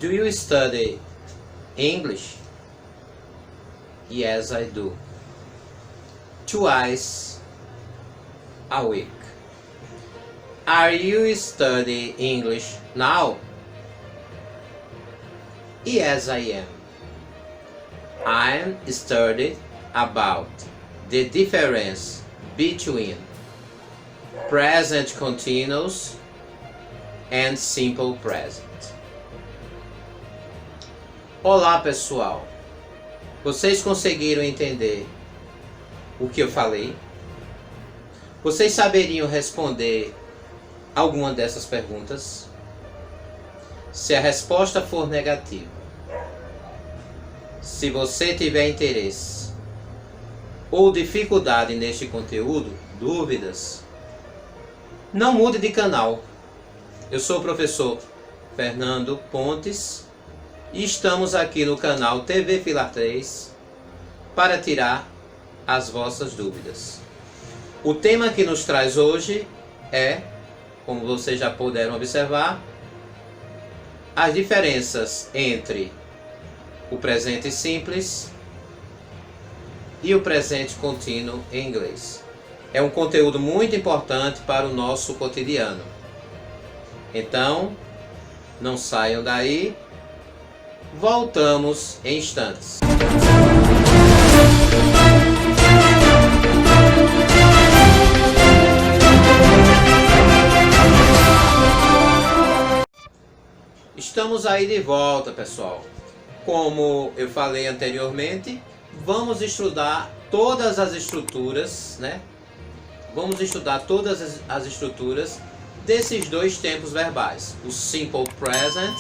Do you study English? Yes, I do. Twice a week. Are you studying English now? Yes, I am. I'm studying about the difference between present continuous and simple present. Olá, pessoal. Vocês conseguiram entender o que eu falei? Vocês saberiam responder alguma dessas perguntas? Se a resposta for negativa, se você tiver interesse ou dificuldade neste conteúdo, dúvidas, não mude de canal. Eu sou o professor Fernando Pontes e estamos aqui no canal TV Pilar 3 para tirar as vossas dúvidas. O tema que nos traz hoje é, como vocês já puderam observar, as diferenças entre o presente simples e o presente contínuo em inglês. É um conteúdo muito importante para o nosso cotidiano. Então, não saiam daí. Voltamos em instantes. Estamos aí de volta, pessoal. Como eu falei anteriormente, vamos estudar todas as estruturas, né? Vamos estudar todas as estruturas desses dois tempos verbais, o simple present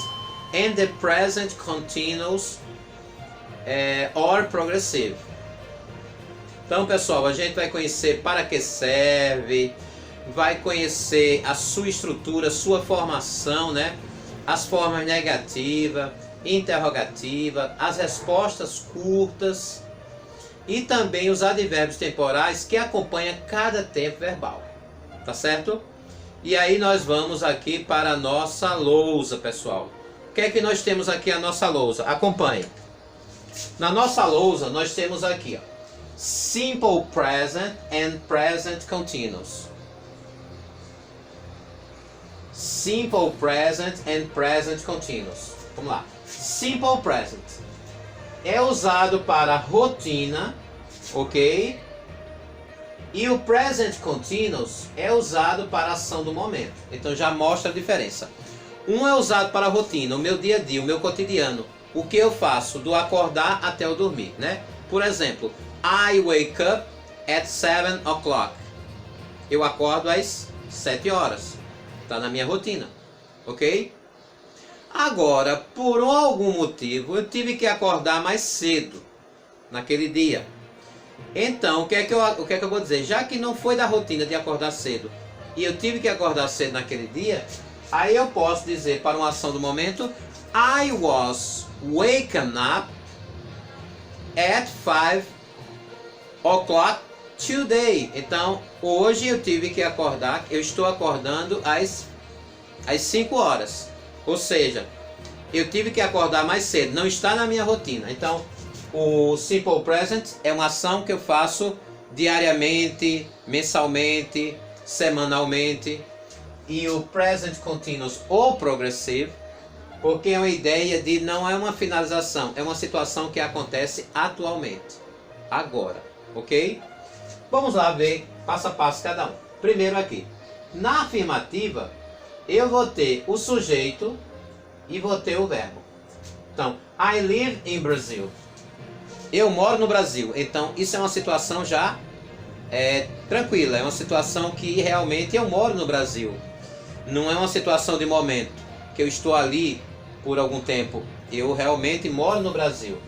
and the present continuous or progressive. Então, pessoal, a gente vai conhecer para que serve, vai conhecer a sua estrutura, sua formação, né? As formas negativa, interrogativa, as respostas curtas e também os advérbios temporais que acompanham cada tempo verbal. Tá certo? E aí nós vamos aqui para a nossa lousa, pessoal. O que é que nós temos aqui a nossa lousa? Acompanhe. Na nossa lousa nós temos aqui, ó, simple present and present continuous. Simple present and present continuous. Vamos lá. Simple present é usado para rotina, ok? E o present continuous é usado para ação do momento. Então já mostra a diferença. Um é usado para a rotina, o meu dia a dia, o meu cotidiano. O que eu faço do acordar até o dormir, né? Por exemplo, I wake up at 7 o'clock. Eu acordo às 7 horas. Está na minha rotina, ok? Agora, por algum motivo, eu tive que acordar mais cedo naquele dia. Então, o que é que eu vou dizer? Já que não foi da rotina de acordar cedo e eu tive que acordar cedo naquele dia, aí eu posso dizer para uma ação do momento, I was waken up at 5 o'clock today. Então, hoje eu tive que acordar, eu estou acordando às 5 horas. Ou seja, eu tive que acordar mais cedo, não está na minha rotina. Então, o simple present é uma ação que eu faço diariamente, mensalmente, semanalmente. E o present continuous ou progressive, porque é uma ideia de não é uma finalização, é uma situação que acontece atualmente, agora, ok? Vamos lá ver passo a passo cada um. Primeiro aqui, na afirmativa, eu vou ter o sujeito e vou ter o verbo. Então, I live in Brazil. Eu moro no Brasil. Então, isso é uma situação já tranquila. É uma situação que realmente eu moro no Brasil. Não é uma situação de momento, que eu estou ali por algum tempo. Eu realmente moro no Brasil.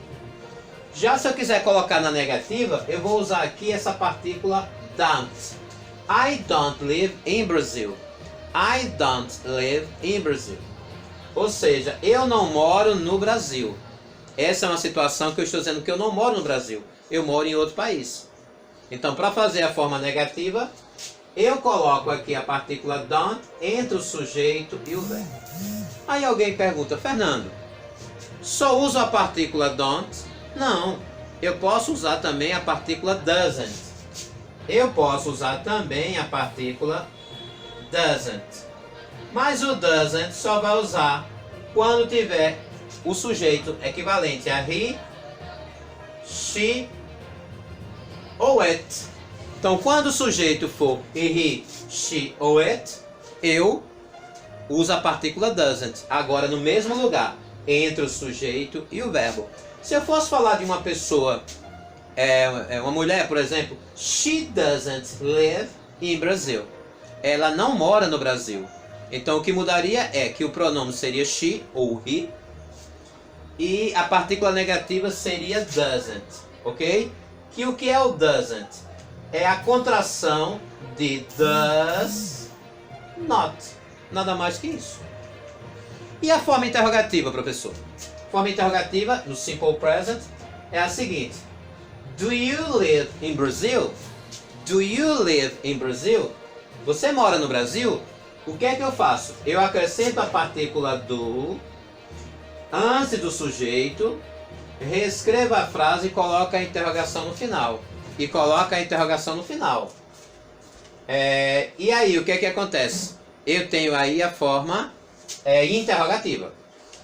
Já se eu quiser colocar na negativa, eu vou usar aqui essa partícula don't. I don't live in Brazil. I don't live in Brazil. Ou seja, eu não moro no Brasil. Essa é uma situação que eu estou dizendo que eu não moro no Brasil. Eu moro em outro país. Então, para fazer a forma negativa, eu coloco aqui a partícula don't entre o sujeito e o verbo. Aí alguém pergunta, Fernando, Só uso a partícula don't? Não. Eu posso usar também a partícula doesn't. Eu posso usar também a partícula doesn't. Mas o doesn't só vai usar quando tiver o sujeito equivalente a he, she ou it. Então, quando o sujeito for he, she ou it, eu uso a partícula doesn't. Agora, no mesmo lugar, entre o sujeito e o verbo. Se eu fosse falar de uma pessoa, uma mulher, por exemplo, she doesn't live in Brazil. Ela não mora no Brasil. Então, o que mudaria é que o pronome seria she ou he e a partícula negativa seria doesn't, ok? Que o que é o doesn't? É a contração de does not. Nada mais que isso. E a forma interrogativa, professor? Forma interrogativa, no simple present, é a seguinte. Do you live in Brazil? Do you live in Brazil? Você mora no Brasil? O que é que eu faço? Eu acrescento a partícula do antes do sujeito, reescrevo a frase e coloco a interrogação no final. E coloca a interrogação no final. E aí, o que é que acontece? Eu tenho aí a forma interrogativa.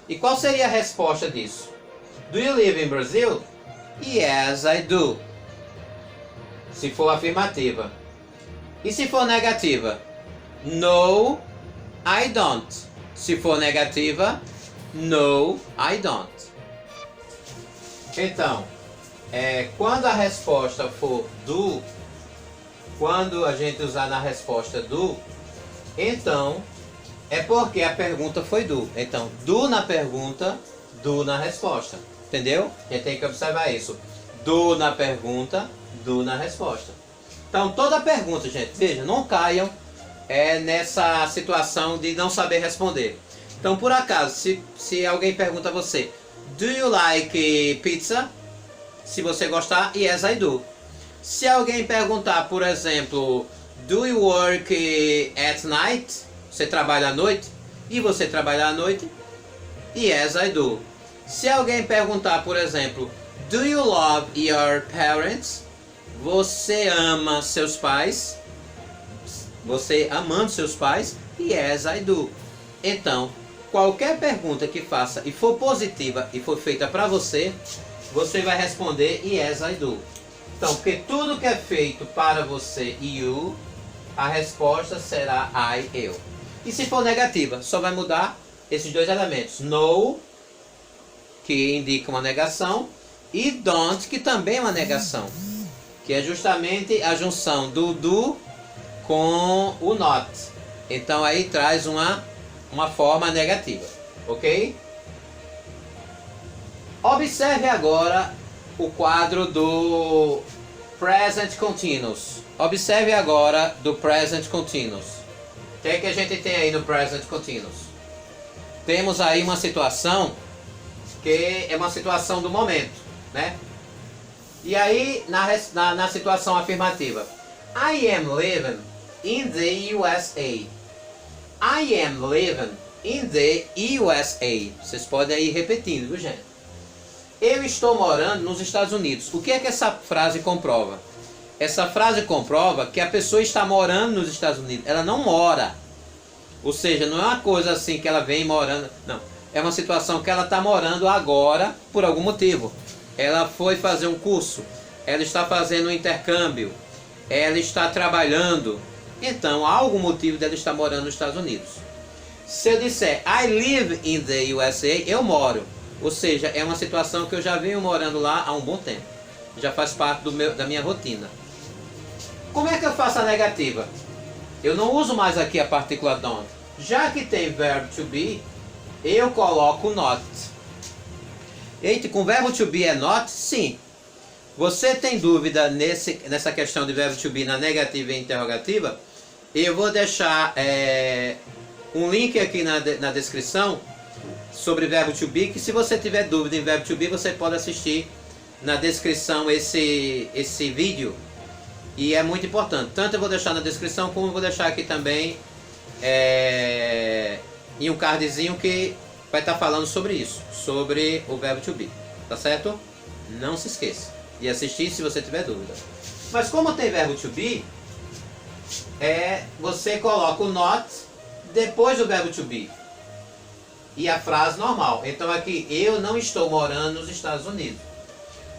E qual seria a resposta disso? Do you live in Brazil? Yes, I do. Se for afirmativa. E se for negativa? No, I don't. Se for negativa, no, I don't. Então, quando a resposta for do, quando a gente usar na resposta do, então é porque a pergunta foi do. Então, do na pergunta, do na resposta. Entendeu? A gente tem que observar isso. Do na pergunta, do na resposta. Então, toda pergunta, gente, veja, não caiam nessa situação de não saber responder. Então, por acaso, se alguém pergunta a você, do you like pizza? Se você gostar, yes, I do. Se alguém perguntar, por exemplo, do you work at night? Você trabalha à noite? E você trabalha à noite? Yes, I do. Se alguém perguntar, por exemplo, do you love your parents? Você ama seus pais? Você amando seus pais? Yes, I do. Então, qualquer pergunta que faça e for positiva e for feita para você, você vai responder yes, I do. Então, porque tudo que é feito para você, you, a resposta será I, eu. E se for negativa, só vai mudar esses dois elementos. No, que indica uma negação, e don't, que também é uma negação. Que é justamente a junção do com o not. Então aí traz uma forma negativa, ok? Observe agora o quadro do Present Continuous. Observe agora do Present Continuous. O que é que a gente tem aí no Present Continuous? Temos aí uma situação que é uma situação do momento, né? E aí, na situação afirmativa, I am living in the USA. I am living in the USA. Vocês podem ir repetindo, viu, gente? Eu estou morando nos Estados Unidos. O que é que essa frase comprova? Essa frase comprova que a pessoa está morando nos Estados Unidos. Ela não mora. Ou seja, não é uma coisa assim que ela vem morando. Não. É uma situação que ela está morando agora por algum motivo. Ela foi fazer um curso. Ela está fazendo um intercâmbio. Ela está trabalhando. Então, há algum motivo dela estar morando nos Estados Unidos. Se eu disser I live in the USA, eu moro. Ou seja, é uma situação que eu já venho morando lá há um bom tempo. Já faz parte da minha rotina. Como é que eu faço a negativa? Eu não uso mais aqui a partícula don't. Já que tem verbo to be, eu coloco not. Eita, com verbo to be é not? Sim. Você tem dúvida nessa questão de verbo to be na negativa e interrogativa? Eu vou deixar um link aqui na descrição sobre verbo to be, que se você tiver dúvida em verbo to be, você pode assistir na descrição esse vídeo. E é muito importante. Tanto eu vou deixar na descrição, como eu vou deixar aqui também em um cardzinho que vai estar falando sobre isso, sobre o verbo to be, tá certo? Não se esqueça de assistir se você tiver dúvida. Mas como tem verbo to be, você coloca o not depois do verbo to be e a frase normal. Então aqui, eu não estou morando nos Estados Unidos.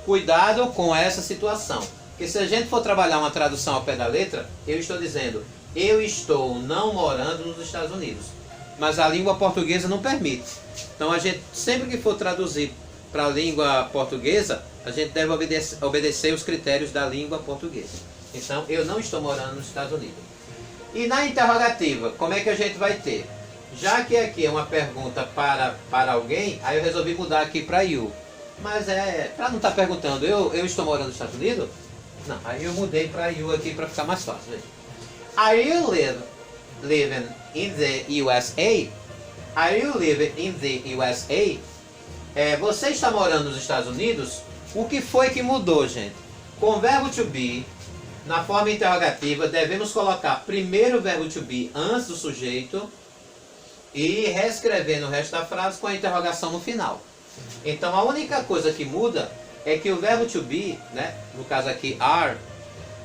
Cuidado com essa situação, porque se a gente for trabalhar uma tradução ao pé da letra, eu estou dizendo, eu estou não morando nos Estados Unidos. Mas a língua portuguesa não permite. Então a gente, sempre que for traduzir para a língua portuguesa, a gente deve obedecer os critérios da língua portuguesa. Então, eu não estou morando nos Estados Unidos. E na interrogativa, como é que a gente vai ter? Já que aqui é uma pergunta para alguém, aí eu resolvi mudar aqui para you. Mas para não estar perguntando, eu estou morando nos Estados Unidos? Não, aí eu mudei para you aqui para ficar mais fácil. Veja. Are you living in the USA? Are you living in the USA? Você está morando nos Estados Unidos? O que foi que mudou, gente? Com o verbo to be, na forma interrogativa, devemos colocar primeiro o verbo to be antes do sujeito e reescrever no resto da frase com a interrogação no final. Então a única coisa que muda é que o verbo to be, né, no caso aqui are,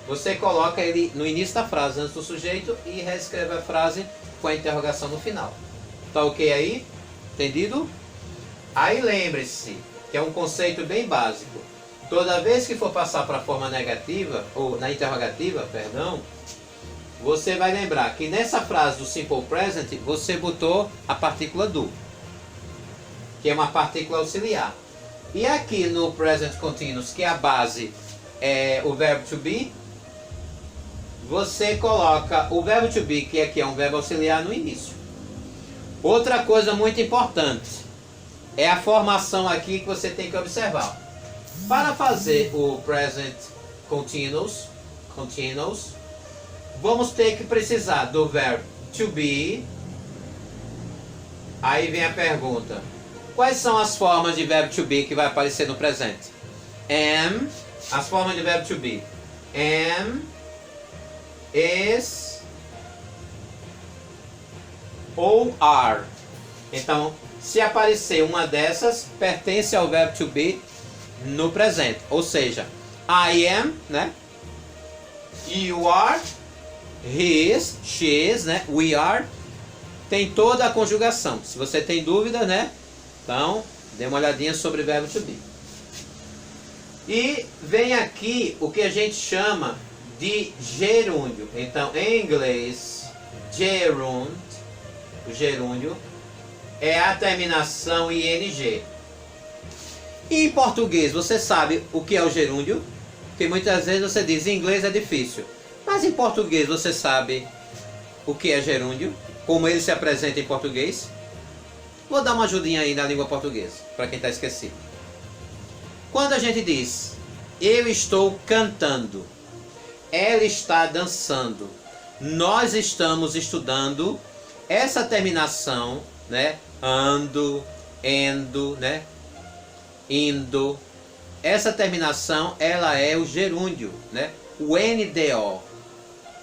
você coloca ele no início da frase antes do sujeito e reescreve a frase com a interrogação no final. Tá ok aí? Entendido? Aí lembre-se que é um conceito bem básico. Toda vez que for passar para a forma negativa, ou na interrogativa, perdão, você vai lembrar que nessa frase do simple present, você botou a partícula do, que é uma partícula auxiliar. E aqui no present continuous, que a base é o verbo to be, você coloca o verbo to be, que aqui é um verbo auxiliar, no início. Outra coisa muito importante é a formação aqui que você tem que observar. Para fazer o present continuous, vamos ter que precisar do verbo to be. Aí vem a pergunta: quais são as formas de verbo to be que vai aparecer no presente? Am, as formas de verbo to be: am, is ou are. Então, se aparecer uma dessas, pertence ao verbo to be no presente. Ou seja, I am, né? You are, he is, she is, né? We are. Tem toda a conjugação. Se você tem dúvida, né? Então, dê uma olhadinha sobre o verbo to be. E vem aqui o que a gente chama de gerúndio. Então, em inglês, gerund, o gerúndio é a terminação ing. E em português, você sabe o que é o gerúndio? Porque muitas vezes você diz, em inglês é difícil. Mas em português, você sabe o que é gerúndio? Como ele se apresenta em português? Vou dar uma ajudinha aí na língua portuguesa, para quem está esquecido. Quando a gente diz, eu estou cantando, ela está dançando, nós estamos estudando, essa terminação, né? Ando, endo, né? Indo. Essa terminação, ela é o gerúndio, né? O NDO,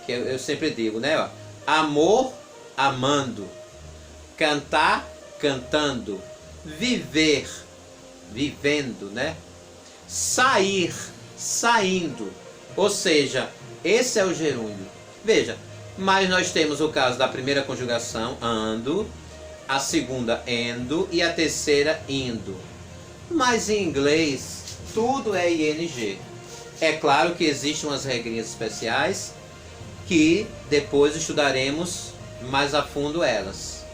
que eu sempre digo, né? Ó, amor, amando. Cantar, cantando. Viver, vivendo, né? Sair, saindo. Ou seja, esse é o gerúndio. Veja, mas nós temos o caso da primeira conjugação, ando, a segunda, endo, e a terceira, indo. Mas em inglês, tudo é ing. É claro que existem umas regrinhas especiais que depois estudaremos mais a fundo elas.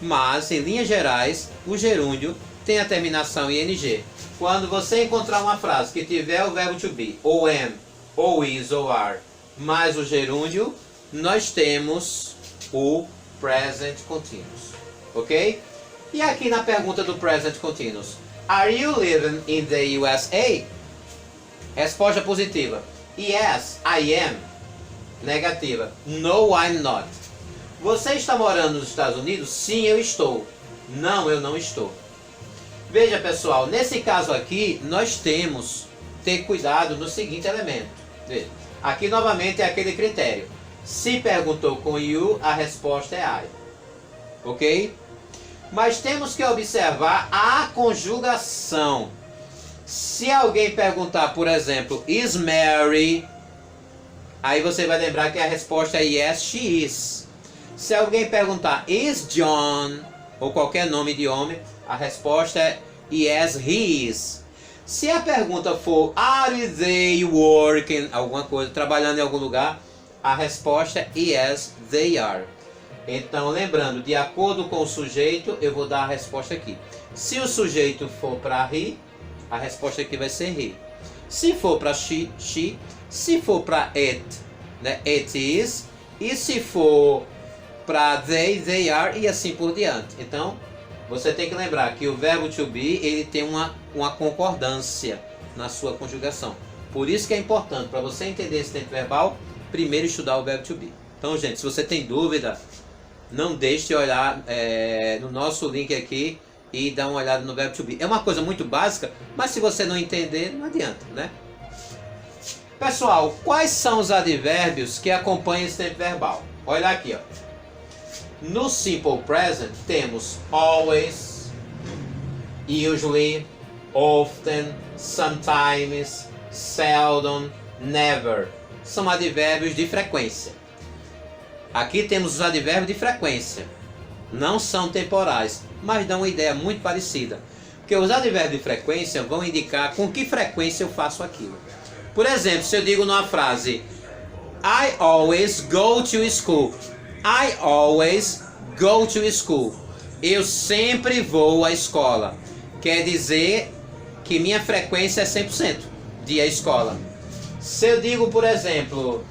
Mas, em linhas gerais, o gerúndio tem a terminação ing. Quando você encontrar uma frase que tiver o verbo to be, ou am, ou is, ou are, mais o gerúndio, nós temos o present continuous. Ok? E aqui na pergunta do present continuous, are you living in the USA? Resposta positiva. Yes, I am. Negativa. No, I'm not. Você está morando nos Estados Unidos? Sim, eu estou. Não, eu não estou. Veja, pessoal, nesse caso aqui, nós temos que ter cuidado no seguinte elemento. Veja, aqui novamente é aquele critério. Se perguntou com you, a resposta é I. Ok? Mas temos que observar a conjugação. Se alguém perguntar, por exemplo, is Mary? Aí você vai lembrar que a resposta é yes, she is. Se alguém perguntar, is John? Ou qualquer nome de homem, a resposta é yes, he is. Se a pergunta for, are they working? Alguma coisa, trabalhando em algum lugar, a resposta é yes, they are. Então, lembrando, de acordo com o sujeito, eu vou dar a resposta aqui. Se o sujeito for para he, a resposta aqui vai ser he. Se for para she, she. Se for para it, né, it is. E se for para they are, e assim por diante. Então, você tem que lembrar que o verbo to be, ele tem uma concordância na sua conjugação. Por isso que é importante, para você entender esse tempo verbal, primeiro estudar o verbo to be. Então, gente, se você tem dúvida, não deixe de olhar no nosso link aqui e dar uma olhada no verbo to be. É uma coisa muito básica, mas se você não entender, não adianta, né? Pessoal, quais são os advérbios que acompanham esse tempo verbal? Olha aqui, ó. No simple present temos always, usually, often, sometimes, seldom, never. São advérbios de frequência. Aqui temos os advérbios de frequência. Não são temporais, mas dão uma ideia muito parecida. Porque os advérbios de frequência vão indicar com que frequência eu faço aquilo. Por exemplo, se eu digo numa frase, I always go to school. I always go to school. Eu sempre vou à escola. Quer dizer que minha frequência é 100% de ir à escola. Se eu digo, por exemplo,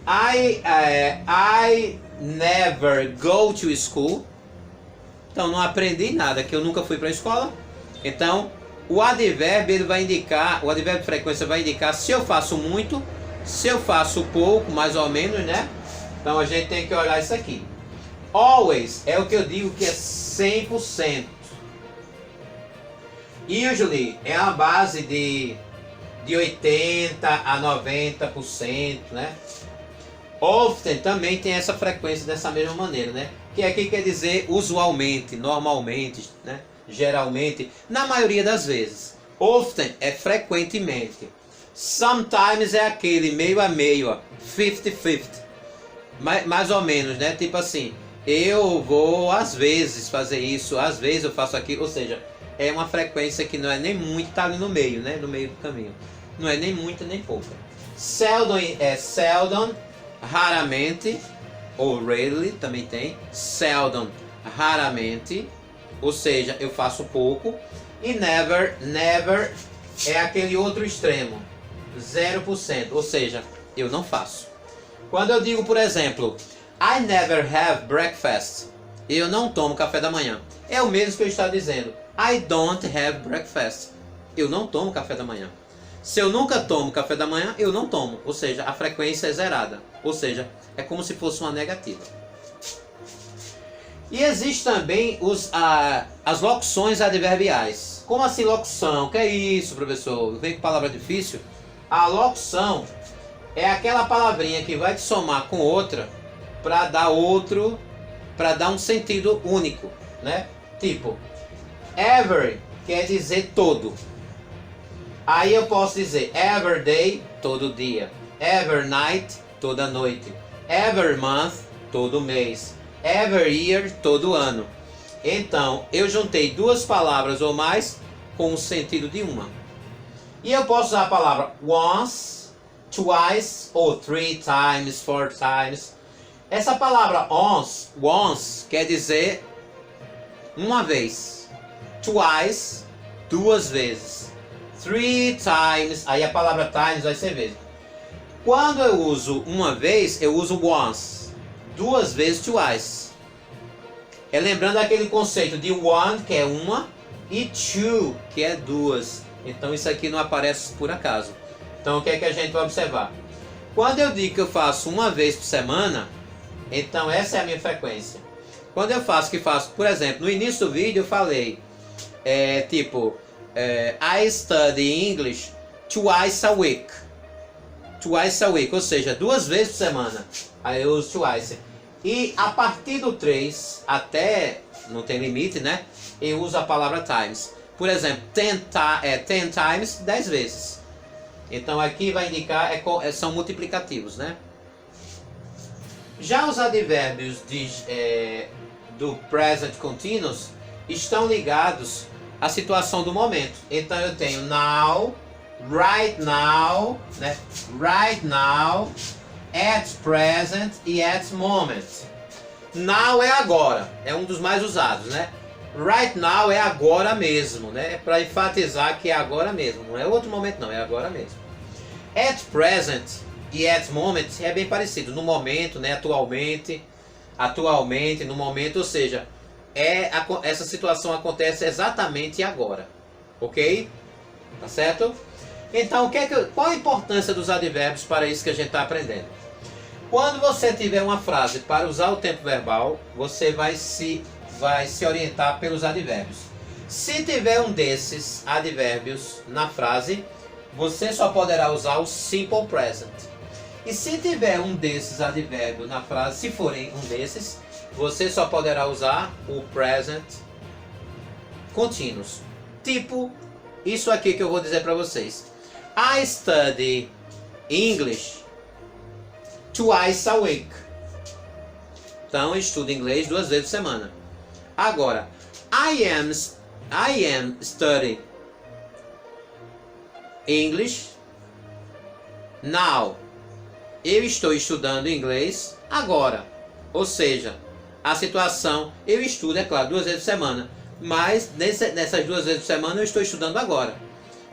I never go to school. Então não aprendi nada, que eu nunca fui para a escola. Então o advérbio ele vai indicar, o advérbio de frequência vai indicar se eu faço muito, se eu faço pouco, mais ou menos, né? Então a gente tem que olhar isso aqui. Always é o que eu digo que é 100%. Usually é a base de 80 a 90%, né? Often também tem essa frequência dessa mesma maneira, né? Que aqui quer dizer usualmente, normalmente, né? Geralmente, na maioria das vezes. Often é frequentemente. Sometimes é aquele meio a meio, ó, 50-50. Mais ou menos, né? Tipo assim, eu vou às vezes fazer isso, às vezes eu faço aquilo. Ou seja, é uma frequência que não é nem muito, tá ali no meio, né? No meio do caminho. Não é nem muita nem pouca. Seldom é seldom, raramente, ou rarely também tem. Seldom, raramente. Ou seja, eu faço pouco. E never é aquele outro extremo, 0%, ou seja, eu não faço. Quando eu digo, por exemplo, I never have breakfast, eu não tomo café da manhã, é o mesmo que eu estou dizendo, I don't have breakfast, eu não tomo café da manhã. Se eu nunca tomo café da manhã, eu não tomo, ou seja, a frequência é zerada, ou seja, é como se fosse uma negativa. E existe também as locuções adverbiais. Como assim locução? O que é isso, professor? Vem com palavra difícil? A locução é aquela palavrinha que vai te somar com outra para dar um sentido único, né? Tipo, every quer dizer todo. Aí eu posso dizer every day, todo dia. Every night, toda noite. Every month, todo mês. Every year, todo ano. Então, eu juntei duas palavras ou mais com o sentido de uma. E eu posso usar a palavra once, twice, ou three times, four times. Essa palavra once quer dizer uma vez. Twice, duas vezes. Three times, aí a palavra times vai ser vezes. Quando eu uso uma vez, eu uso once. Duas vezes twice. É lembrando aquele conceito de one, que é uma, e two, que é duas. Então isso aqui não aparece por acaso. Então o que é que a gente vai observar? Quando eu digo que eu faço uma vez por semana, então essa é a minha frequência. Quando eu faço, por exemplo, no início do vídeo eu falei, I study English twice a week. Twice a week, ou seja, duas vezes por semana. Aí eu uso twice. E a partir do 3 até não tem limite, né? Eu uso a palavra times. Por exemplo, 10 times, 10 vezes. Então aqui vai indicar, são multiplicativos, né? Já os advérbios do present continuous estão ligados à situação do momento. Então eu tenho now, right now, né? Right now, at present e at moment. Now é agora, é um dos mais usados, né? Right now é agora mesmo, né? É para enfatizar que é agora mesmo, não é outro momento não, é agora mesmo. At present e at moment é bem parecido, no momento, né? Atualmente, no momento, ou seja, essa situação acontece exatamente agora, ok? Tá certo? Então, qual a importância dos advérbios para isso que a gente está aprendendo? Quando você tiver uma frase para usar o tempo verbal, você vai se orientar pelos advérbios. Se tiver um desses advérbios na frase, você só poderá usar o simple present. E se tiver um desses advérbios na frase, se forem um desses, você só poderá usar o present continuous. Tipo, isso aqui que eu vou dizer para vocês. I study English twice a week. Então, eu estudo inglês 2 vezes por semana. Agora, I am studying English now. Eu estou estudando inglês agora. Ou seja, a situação, eu estudo, é claro, 2 vezes por semana. Mas nessas 2 vezes por semana eu estou estudando agora.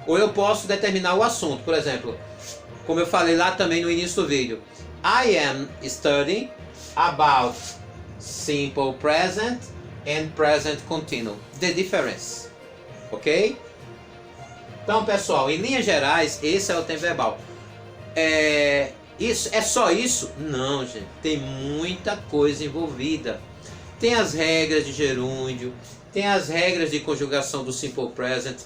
Ou eu posso determinar o assunto. Por exemplo, como eu falei lá também no início do vídeo. I am studying about simple present and present continuous. The difference. Ok? Então, pessoal, em linhas gerais, esse é o tempo verbal. Isso, é só isso? Não, gente. Tem muita coisa envolvida. Tem as regras de gerúndio, tem as regras de conjugação do simple present.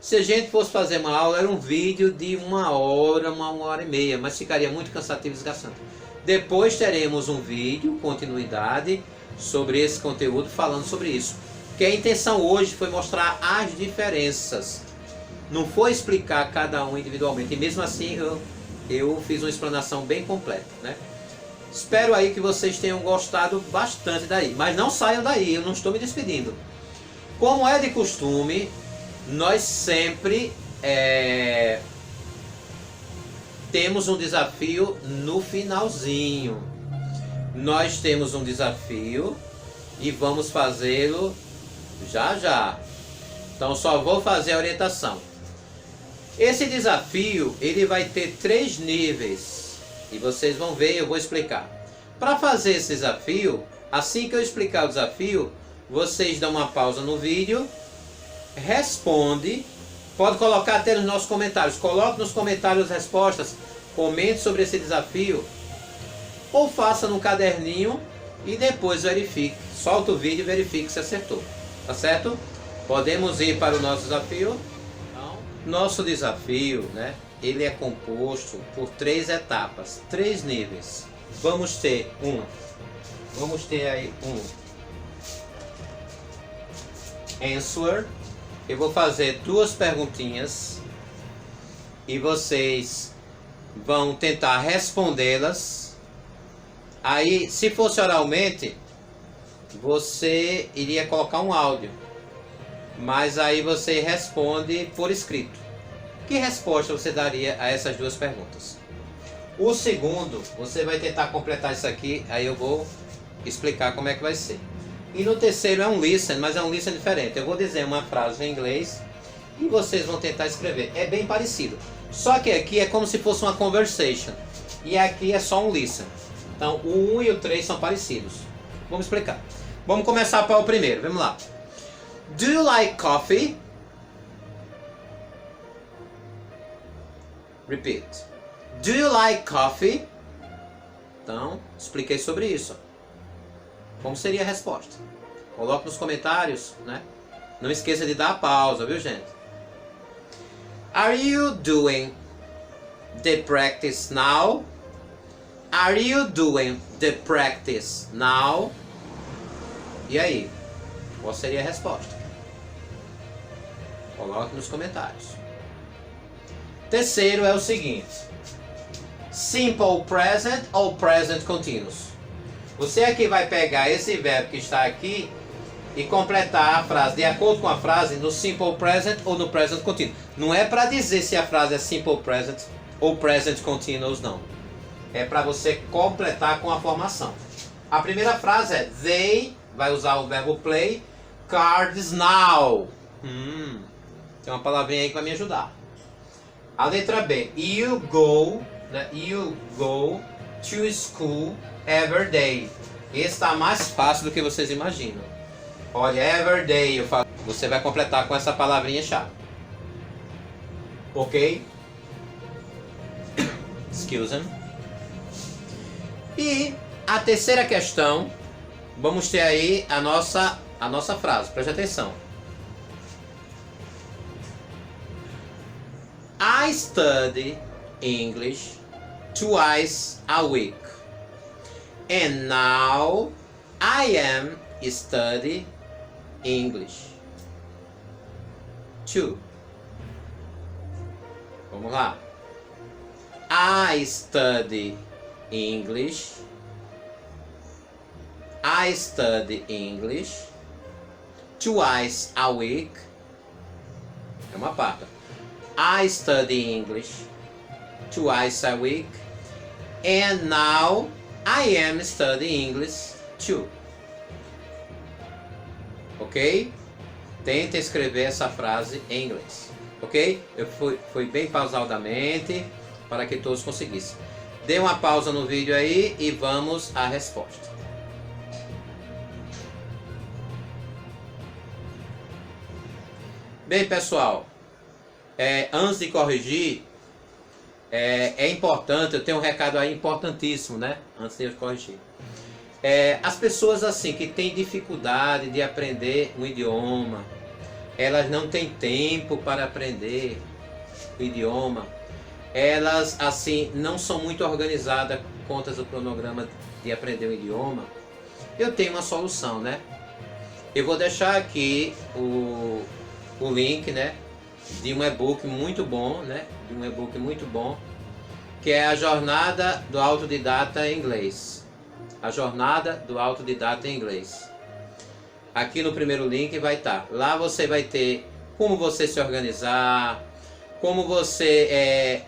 Se a gente fosse fazer uma aula, era um vídeo de 1 hora, 1 hora e meia, mas ficaria muito cansativo e desgastante. Depois teremos um vídeo, continuidade, sobre esse conteúdo, falando sobre isso. Que a intenção hoje foi mostrar as diferenças. Não foi explicar cada um individualmente. E mesmo assim eu fiz uma explanação bem completa, né? Espero aí que vocês tenham gostado bastante daí. Mas não saiam daí, eu não estou me despedindo. Como é de costume, nós sempre temos um desafio no finalzinho. Nós temos um desafio e vamos fazê-lo já. Então só vou fazer a orientação. Esse desafio, ele vai ter 3 níveis. E vocês vão ver, eu vou explicar. Para fazer esse desafio, assim que eu explicar o desafio, vocês dão uma pausa no vídeo, responde, pode colocar até nos nossos comentários. Coloque nos comentários as respostas, comente sobre esse desafio, ou faça no caderninho e depois verifique. Solta o vídeo e verifique se acertou. Tá certo? Podemos ir para o nosso desafio? Nosso desafio, né? Ele é composto por 3 etapas, 3 níveis. Vamos ter aí answer. Eu vou fazer 2 perguntinhas e vocês vão tentar respondê-las. Aí, se fosse oralmente, você iria colocar um áudio. Mas aí você responde por escrito. Que resposta você daria a essas 2 perguntas? O segundo, você vai tentar completar isso aqui, aí eu vou explicar como é que vai ser. E no terceiro é um listen, mas é um listen diferente. Eu vou dizer uma frase em inglês e vocês vão tentar escrever. É bem parecido. Só que aqui é como se fosse uma conversation. E aqui é só um listen. Então o 1 e o 3 são parecidos. Vamos explicar. Vamos começar para o primeiro. Vamos lá. Do you like coffee? Repeat. Do you like coffee? Então, expliquei sobre isso. Como seria a resposta? Coloque nos comentários, né? Não esqueça de dar a pausa, viu, gente? Are you doing the practice now? Are you doing the practice now? E aí? Qual seria a resposta? Coloque nos comentários. Terceiro é o seguinte: simple present ou present continuous. Você aqui vai pegar esse verbo que está aqui e completar a frase de acordo com a frase no simple present ou no present continuous. Não é para dizer se a frase é simple present ou present continuous, não. É para você completar com a formação. A primeira frase é they, vai usar o verbo play, cards now. Tem uma palavrinha aí que vai me ajudar. A letra B, you go, né? You go to school every day. Esse está mais fácil do que vocês imaginam. Olha, every day, você vai completar com essa palavrinha-chave. Ok? Excuse me. E a terceira questão, vamos ter aí a nossa frase, preste atenção. I study English twice a week. And now I am studying English too. Vamos lá. I study English. I study English twice a week. É uma pata. I study English twice a week. And now I am studying English too. Ok? Tenta escrever essa frase em inglês. Ok? Eu fui bem pausadamente para que todos conseguissem. Dê uma pausa no vídeo aí e vamos à resposta. Bem, pessoal, antes de corrigir, é importante, eu tenho um recado aí importantíssimo, né? Antes de eu corrigir. As pessoas assim que têm dificuldade de aprender um idioma, elas não têm tempo para aprender o idioma, elas assim não são muito organizadas quanto ao cronograma de aprender o idioma. Eu tenho uma solução, né? Eu vou deixar aqui o link, né, de um e-book muito bom, né? De um e-book muito bom, que é a Jornada do Autodidata em Inglês. A Jornada do Autodidata em Inglês. Aqui no primeiro link vai estar. Lá você vai ter como você se organizar, como você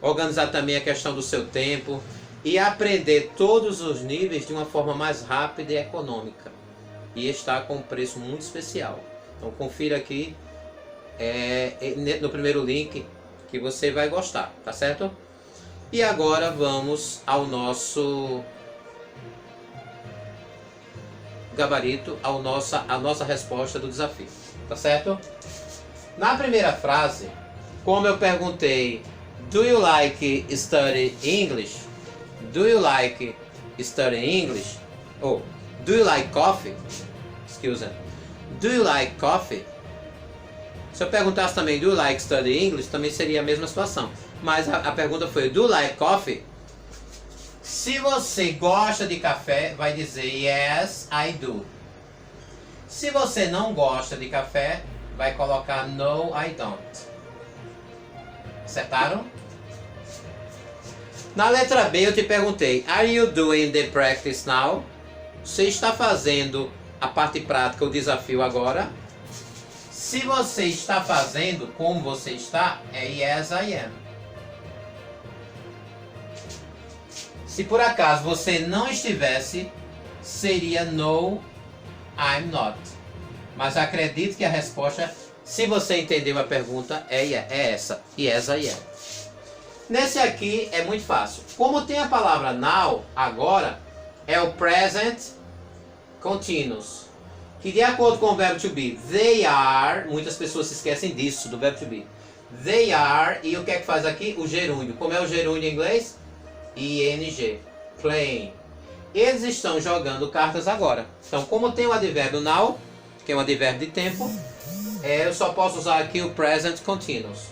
organizar também a questão do seu tempo e aprender todos os níveis de uma forma mais rápida e econômica. E está com um preço muito especial. Então confira aqui no primeiro link que você vai gostar, tá certo? E agora vamos ao nosso gabarito, a nossa resposta do desafio, tá certo? Na primeira frase, como eu perguntei, do you like study English? Do you like study English? Ou do you like coffee? Excuse me. Do you like coffee? Se eu perguntasse também do you like study English, também seria a mesma situação. Mas a pergunta foi do you like coffee? Se você gosta de café, vai dizer yes, I do. Se você não gosta de café, vai colocar no, I don't. Acertaram? Na letra B eu te perguntei, are you doing the practice now? Você está fazendo a parte prática, o desafio agora? Se você está fazendo como você está, é yes, I am. Se por acaso você não estivesse, seria no, I'm not. Mas acredito que a resposta, se você entendeu a pergunta, é essa. Yes, I am. Nesse aqui é muito fácil. Como tem a palavra now, agora, é o present continuous. Que de acordo com o verbo to be, they are, muitas pessoas se esquecem disso, do verbo to be. They are, e o que é que faz aqui? O gerúndio. Como é o gerúndio em inglês? ING, playing. Eles estão jogando cartas agora. Então, como tem o advérbio now, que é um advérbio de tempo, eu só posso usar aqui o present continuous.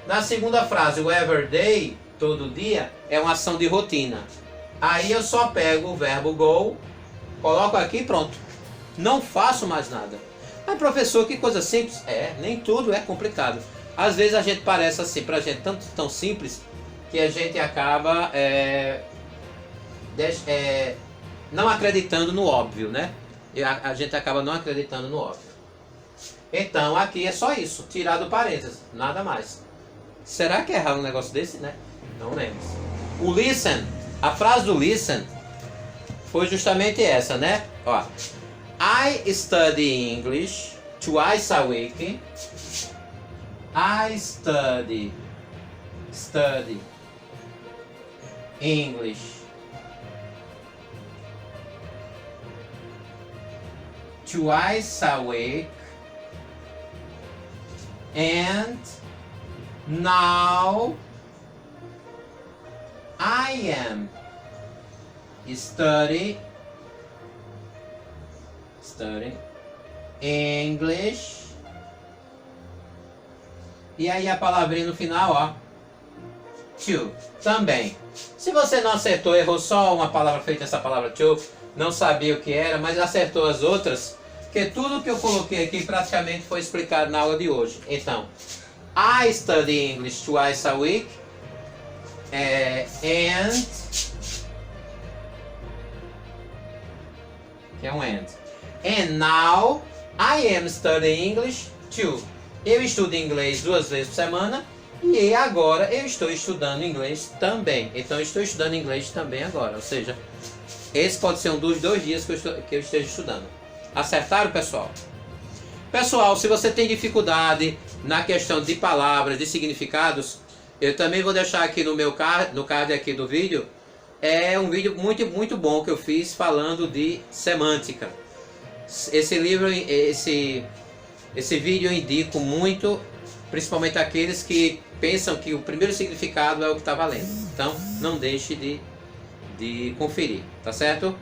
Na segunda frase, o every day, todo dia, é uma ação de rotina. Aí eu só pego o verbo go, coloco aqui e pronto. Não faço mais nada. Mas professor, que coisa simples. Nem tudo é complicado. Às vezes a gente parece assim, pra gente tão simples, que a gente acaba não acreditando no óbvio, né? E a gente acaba não acreditando no óbvio. Então aqui é só isso, tirar do parênteses, nada mais. Será que é errar um negócio desse, né? Não lembro. O listen, a frase do listen foi justamente essa, né? Ó, I study English twice a week. I study English twice a week, and now I am studying English. E aí a palavrinha no final, ó, to, também. Se você não acertou, errou só uma palavra feita essa palavra to, não sabia o que era, mas acertou as outras, porque tudo que eu coloquei aqui praticamente foi explicado na aula de hoje. Então, I study English twice a week, and, que é um and now I am studying English too. Eu estudo inglês 2 vezes por semana e agora eu estou estudando inglês também. Então eu estou estudando inglês também agora. Ou seja, esse pode ser um dos 2 dias que eu esteja estudando. Acertaram, pessoal? Pessoal, se você tem dificuldade na questão de palavras, de significados, eu também vou deixar aqui no meu card, no card aqui do vídeo, é um vídeo muito bom que eu fiz falando de semântica. Esse livro, esse vídeo eu indico muito, principalmente aqueles que pensam que o primeiro significado é o que está valendo. Então, não deixe de conferir, tá certo?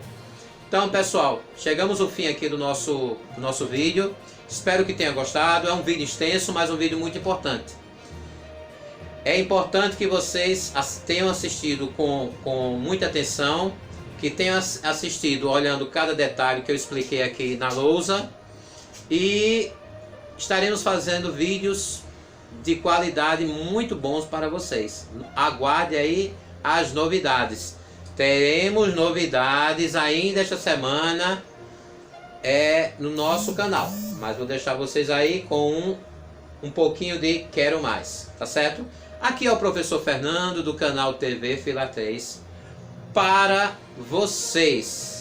Então, pessoal, chegamos ao fim aqui do nosso vídeo. Espero que tenha gostado. É um vídeo extenso, mas um vídeo muito importante. É importante que vocês tenham assistido com muita atenção, que tenham assistido olhando cada detalhe que eu expliquei aqui na lousa, e estaremos fazendo vídeos de qualidade muito bons para vocês. Aguarde aí as novidades. Teremos novidades ainda esta semana no nosso canal. Mas vou deixar vocês aí com um pouquinho de quero mais, tá certo? Aqui é o professor Fernando do canal TV Fila 3 para vocês.